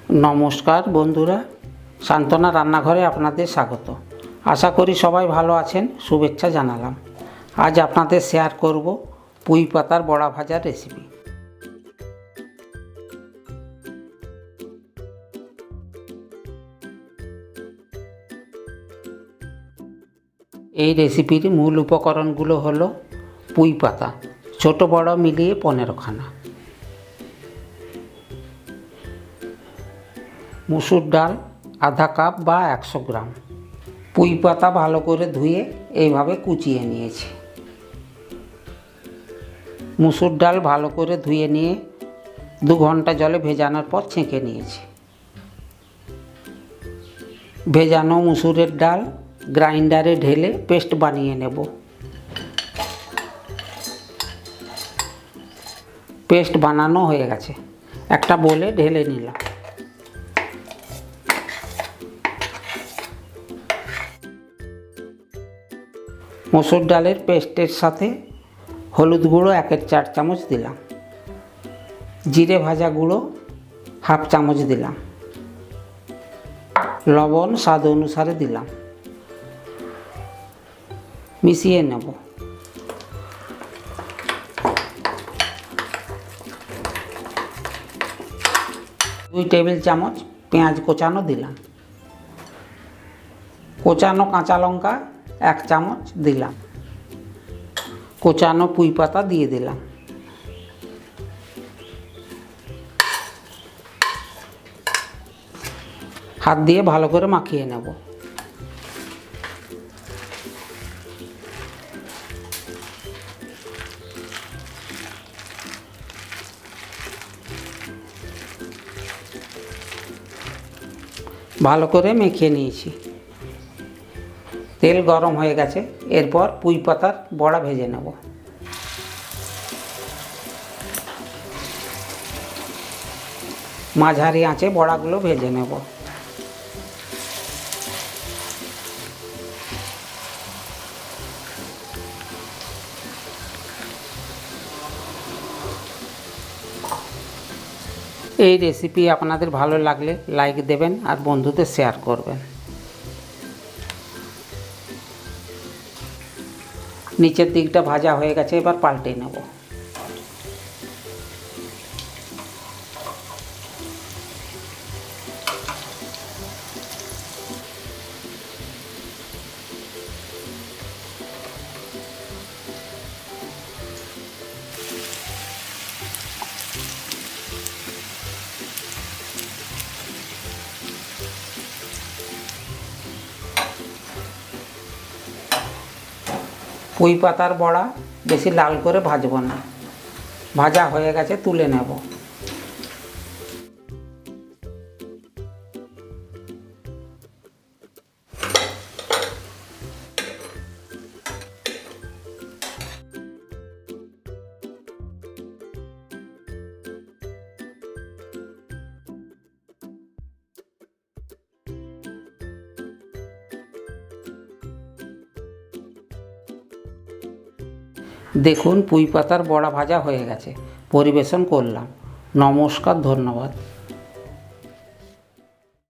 নমস্কার বন্ধুরা, শান্তনা রান্নাঘরে আপনাদের স্বাগত। আশা করি সবাই ভালো আছেন। শুভেচ্ছা জানালাম। আজ আপনাদের শেয়ার করব পুঁই পাতার বড়া ভাজার রেসিপি। এই রেসিপির মূল উপকরণগুলো হলো পুঁই পাতা ছোট বড় মিলিয়ে 15 খানা, মুসুর ডাল আধা কাপ বা 100 গ্রাম। পুঁই পাতা ভালো করে ধুয়ে এইভাবে কুচিয়ে নিয়েছি। মুসুর ডাল ভালো করে ধুয়ে নিয়ে 2 ঘন্টা জলে ভেজানোর পর ছেঁকে নিয়েছি। ভেজানো মুসুরের ডাল গ্রাইন্ডারে ঢেলে পেস্ট বানিয়ে নেব। পেস্ট বানানো হয়ে গেছে, একটা বোলে ঢেলে নিলাম। মসুর ডালের পেস্টের সাথে হলুদ গুঁড়ো 1/4 চামচ দিলাম, জিরে ভাজা গুঁড়ো 1/2 চামচ দিলাম, লবণ স্বাদ অনুসারে দিলাম। মিশিয়ে নেব। দুই টেবিল চামচ পেঁয়াজ কোচানো দিলাম। কোচানো কাঁচা লঙ্কা 1 চামচ দিলাম। কোচানো পুঁই পাতা দিয়ে দিলাম। হাত দিয়ে ভালো করে মাখিয়ে নেব। ভালো করে মেখে নিয়েছি। তেল গরম হয়ে গেছে, এরপর পুঁই পাতার বড়া ভেজে নেব। মাঝারি আঁচে বড়াগুলো ভেজে নেব। এই রেসিপি আপনাদের ভালো লাগলে লাইক দেবেন আর বন্ধুদের শেয়ার করবেন। নিচের দিকটা ভাজা হয়ে গেছে, এবার পাল্টে নেব। পুঁই পাতার বড়া বেশি লাল করে ভাজবো না। ভাজা হয়ে গেছে, তুলে নেব। দেখুন পুঁই পাতার বড়া ভাজা হয়ে গেছে। পরিবেশন করলাম। নমস্কার, ধন্যবাদ।